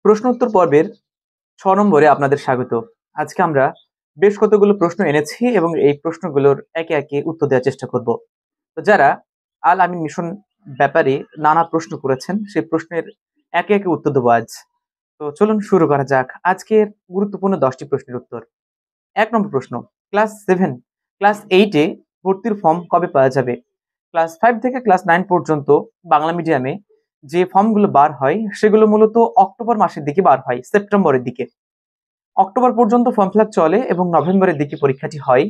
প্রশ্ন উত্তর পর্বের ৬ নম্বরে আপনাদের স্বাগত। আজকে আমরা বেশ কতগুলো প্রশ্ন এনেছি এবং এই প্রশ্নগুলোর একে একে উত্তর দেওয়ার চেষ্টা করব। তো যারা আল আমিন মিশন ব্যাপারে নানা প্রশ্ন করেছেন সেই প্রশ্নের একে একে উত্তর দেবো আজ। তো চলুন শুরু করা যাক আজকের গুরুত্বপূর্ণ 10টি প্রশ্নের উত্তর। ১ নম্বর প্রশ্ন, ক্লাস 7 ক্লাস 8 এ ভর্তির ফর্ম কবে পাওয়া যাবে? ক্লাস 5 থেকে ক্লাস 9 পর্যন্ত বাংলা মিডিয়ামে যে ফর্মগুলো বার হয় সেগুলো মূলত অক্টোবর মাসের দিকে বার হয়, সেপ্টেম্বরের দিকে। অক্টোবর পর্যন্ত ফর্ম ফিল আপ চলে এবং নভেম্বরের দিকে পরীক্ষাটি হয়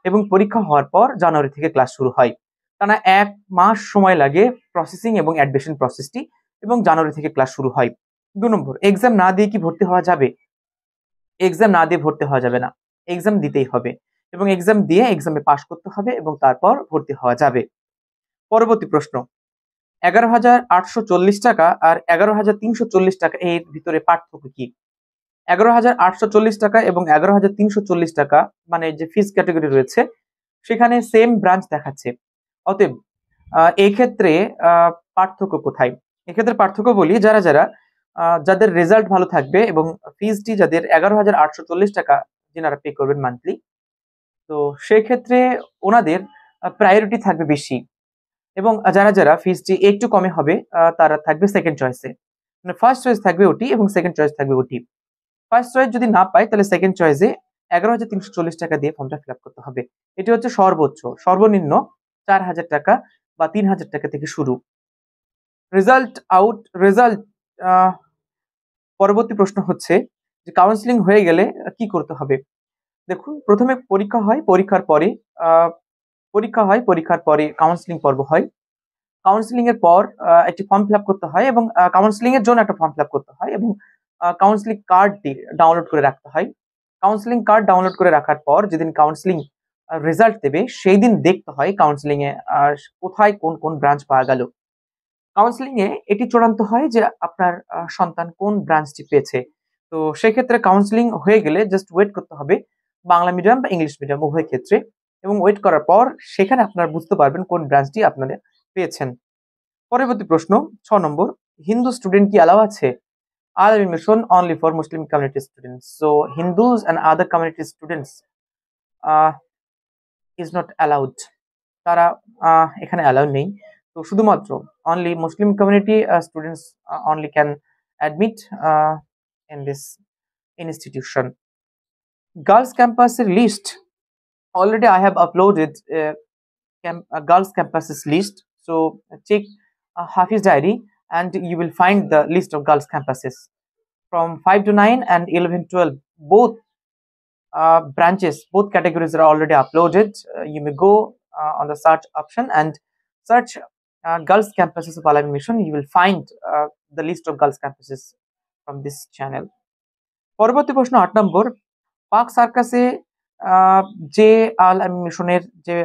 এবং পরীক্ষা হওয়ার পর জানুয়ারি থেকে ক্লাস শুরু হয়। টানা ১ মাস সময় লাগে প্রসেসিং এবং অ্যাডমিশন প্রসেসটি এবং জানুয়ারি থেকে ক্লাস শুরু হয়। ২ নম্বর, এক্সাম না দিয়ে কি ভর্তি হওয়া যাবে? এক্সাম না দিয়ে ভর্তি হওয়া যাবে না, এক্সাম দিতেই হবে এবং এক্সাম দিয়ে এক্সামে পাশ করতে হবে এবং তারপর ভর্তি হওয়া যাবে। পরবর্তী প্রশ্ন, ১১,৮৪০ টাকা আর ১১,৩৪০ টাকা এর ভিতরে পার্থক্য কি? ১১,৮৪০ টাকা এবং ১১,৩৪০ টাকা মানে যে ফিস ক্যাটাগরি রয়েছে সেখানে সেম ব্রাঞ্চ দেখাচ্ছে। অতএব এই ক্ষেত্রে পার্থক্য কোথায়? এক্ষেত্রে পার্থক্য বলি, যাদের রেজাল্ট ভালো থাকবে এবং ফিসটি যাদের ১১,৮৪০ টাকা যেনারা পে করবেন মান্থলি, তো সেক্ষেত্রে ওনাদের প্রায়োরিটি থাকবে বেশি এবং যারা ফিসটি একটু কমে হবে তারা থাকবে সেকেন্ড চয়েসে। মানে ফার্স্ট চয়েস থাকবে ওটি এবং সেকেন্ড চয়েস থাকবে ওটি। ফার্স্ট চয়েস যদি না পায় তাহলে সেকেন্ড চয়েসে ১১,৩৪০ টাকা দিয়ে ফর্মটা ফিল আপ করতে হবে। এটি হচ্ছে সর্বোচ্চ। সর্বনিম্ন ৪,০০০ টাকা বা ৩,০০০ টাকা থেকে শুরু। রেজাল্ট পরবর্তী প্রশ্ন হচ্ছে যে কাউন্সিলিং হয়ে গেলে কি করতে হবে? দেখুন, প্রথমে পরীক্ষার পরে কাউন্সিলিং পর্ব হয়। কাউন্সিলিং এর পর একটি ফর্ম ফিল আপ করতে হয় এবং কাউন্সিলিং এর জন্য একটা ফর্ম ফিল আপ করতে হয় এবং কাউন্সিলিং কার্ডটি ডাউনলোড করে রাখতে হয়। কাউন্সিলিং কার্ড ডাউনলোড করে রাখার পর যেদিন কাউন্সিলিং রেজাল্ট দেবে সেই দিন দেখতে হয় কাউন্সিলিং এ কোথায় কোন কোন ব্রাঞ্চ পাওয়া গেল। কাউন্সিলিং এ এটি চূড়ান্ত হয় যে আপনার সন্তান কোন ব্রাঞ্চটি পেয়েছে। তো সেক্ষেত্রে কাউন্সিলিং হয়ে গেলে জাস্ট ওয়েট করতে হবে বাংলা মিডিয়াম বা ইংলিশ মিডিয়াম উভয় ক্ষেত্রে, এবং ওয়েট করার পর সেখানে আপনারা বুঝতে পারবেন কোন ব্রাঞ্চটি আপনারা পেয়েছেন। পরবর্তী প্রশ্ন ৬ নম্বর, হিন্দু স্টুডেন্ট কি অ্যালাউ আছে? Al mission only for Muslim community students. So Hindus and other community students uh, is not allowed. তারা এখানে অ্যালাউ নেই। তো শুধুমাত্র only Muslim community students only can admit in this institution. Girls campus list. Already I have uploaded girls campuses list. So check Hafiz diary and you will find the list of girls campuses. From 5 to 9 and 11, 12, both branches, both categories are already uploaded. You may go on the search option and search girls campuses of Al Amin Mission. You will find the list of girls campuses from this channel. পরবর্তী প্রশ্ন ৮ নম্বর, park সার্কাসে যে আল আমিন মিশনের যে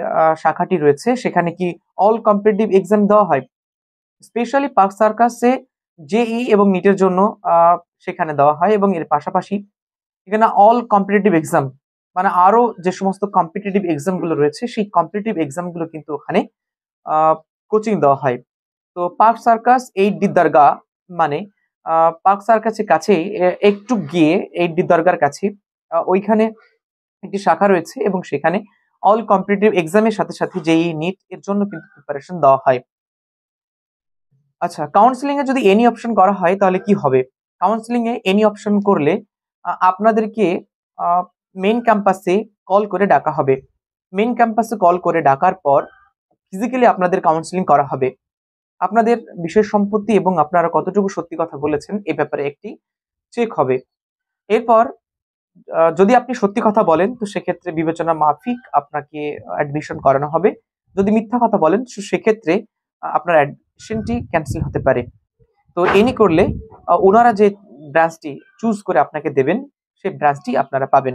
শাখাটি রয়েছে সেখানে কি all competitive exam দেওয়া হয়? স্পেশালি পার্ক সার্কাসে জেই এবং নিটের জন্য সেখানে দেওয়া হয় এবং এর পাশাপাশি এখানে অল কম্পিটিটিভ এক্সাম মানে আরো যে সমস্ত কম্পিটিটিভ এক্সাম গুলো রয়েছে সেই কম্পিটিটিভ এক্সাম গুলো কিন্তু ওখানে কোচিং দেওয়া হয়। তো পার্ক সার্কাস 8D দরগা মানে পার্ক সার্কাসের কাছে একটু গিয়ে 8D দরগার কাছে ওইখানে একটি শাখা রয়েছে এবং সেখানে অল কম্পিটিটিভ এক্সামের সাথে সাথে জেই নিট এর জন্য কিন্তু প্রিপারেশন দেওয়া হয়। আচ্ছা, কাউন্সিলিং এ যদি এনি অপশন করা হয় তাহলে কি হবে? কাউন্সিলিং এ এনি অপশন করলে আপনাদেরকে মেইন ক্যাম্পাসে কল করে ডাকা হবে। মেইন ক্যাম্পাসে কল করে ডাকার পর ফিজিক্যালি আপনাদের কাউন্সিলিং করা হবে। আপনাদের বিষয় সম্পত্তি এবং আপনারা কতটুকু সত্যি কথা বলেছেন এ ব্যাপারে একটি চেক হবে। এরপর যদি আপনি সত্যি কথা বলেন তো সেক্ষেত্রে বিবেচনা মাফিক আপনাকে অ্যাডমিশন করানো হবে। যদি মিথ্যা কথা বলেন সেক্ষেত্রে আপনার অ্যাডমিশনটি ক্যান্সেল হতে পারে। তো এনি করলে ওনারা যে ব্রাঞ্চটি চুজ করে আপনাকে দেবেন সেই ব্রাঞ্চটি আপনারা পাবেন।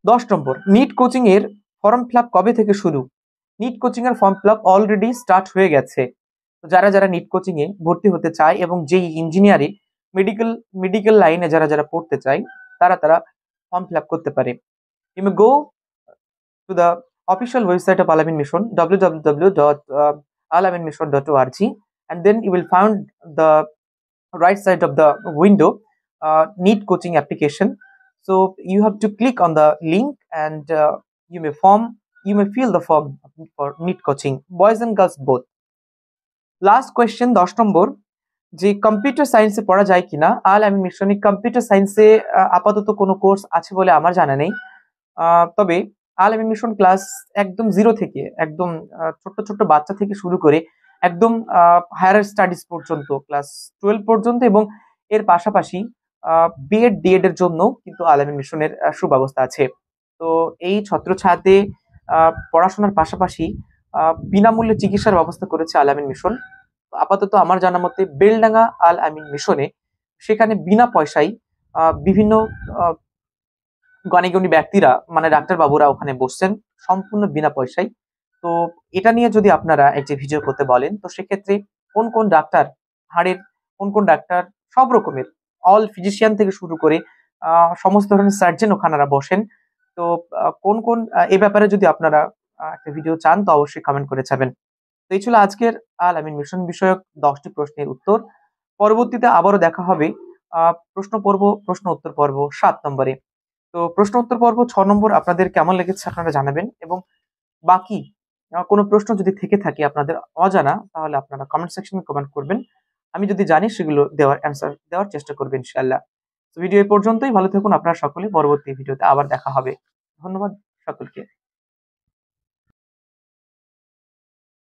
১০ নম্বর, নিট কোচিং এর ফর্ম ফিল আপ কবে থেকে শুরু? নিট কোচিং এর form fill up already start হয়ে গেছে। যারা নিট কোচিং এ ভর্তি হতে চায় এবং যেই ইঞ্জিনিয়ারে মেডিকেল লাইনে যারা পড়তে চায় তারা ফর্ম ফিল আপ করতে পারে। You may go to the official website of Al Amin Mission, www.alaminmission.org, and then you will find the right side of the window, NEET coaching application. So you have to click on the link, and you may fill the form for NEET coaching, boys and girls both. Last question 10 নম্বর, যে computer সায়েন্সে পড়া যায় কিনা। আল আমিন মিশনে computer সায়েন্সে আপাতত কোনো course আছে বলে আমার জানা নেই। তবে আল আমিন মিশন ক্লাস একদম জিরো থেকে, একদম ছোট্ট ছোট্ট বাচ্চা থেকে শুরু করে একদম হায়ার স্টাডিজ পর্যন্ত, ক্লাস 12 পর্যন্ত, এবং এর পাশাপাশি বিএড ডিএড এর জন্য কিন্তু আল আমিন মিশনের সুব্যবস্থা আছে। তো এই ছত্রছায়াতে পড়াশোনার পাশাপাশি বিনামূল্যে চিকিৎসার ব্যবস্থা করেছে আল আমিন মিশন। আপাতত আমার জানা মতে বেলডাঙ্গা আল আমিন মিশনে সেখানে বিনা পয়সায় বিভিন্ন জ্ঞানী ব্যক্তিরা, মানে ডাক্তার বাবুরা ওখানে বসছেন সম্পূর্ণ বিনা পয়সায়। তো এটা নিয়ে যদি আপনারা একটি ভিডিও করতে বলেন, তো সেক্ষেত্রে কোন কোন ডাক্তার, হাড়ের কোন কোন ডাক্তার, সব রকমের অল ফিজিশিয়ান থেকে শুরু করে সমস্ত ধরনের সার্জন ওখানারা বসেন। তো কোন কোন এই ব্যাপারে যদি আপনারা একটা ভিডিও চান, তো অবশ্যই কমেন্ট করে যাবেন। তো এই ছিল আজকের আল আমিন মিশন বিষয়ক 10টি প্রশ্নের উত্তর। পরবর্তীতে আবারও দেখা হবে প্রশ্ন উত্তর পর্ব 7 নম্বরে। তো প্রশ্ন উত্তর পর্ব 6 নম্বর আপনাদের কেমন লেগেছে আপনারা জানাবেন, এবং বাকি কোনো প্রশ্ন যদি থেকে থাকে আপনাদের অজানা, তাহলে আপনারা কমেন্ট সেকশনে কমেন্ট করবেন। আমি যদি জানি সেগুলো অ্যান্সার দেওয়ার চেষ্টা করবেন ইনশাআল্লাহ। তো ভিডিও এই পর্যন্তই। ভালো থাকুন আপনারা সকলে। পরবর্তী ভিডিওতে আবার দেখা হবে। ধন্যবাদ সকলকে।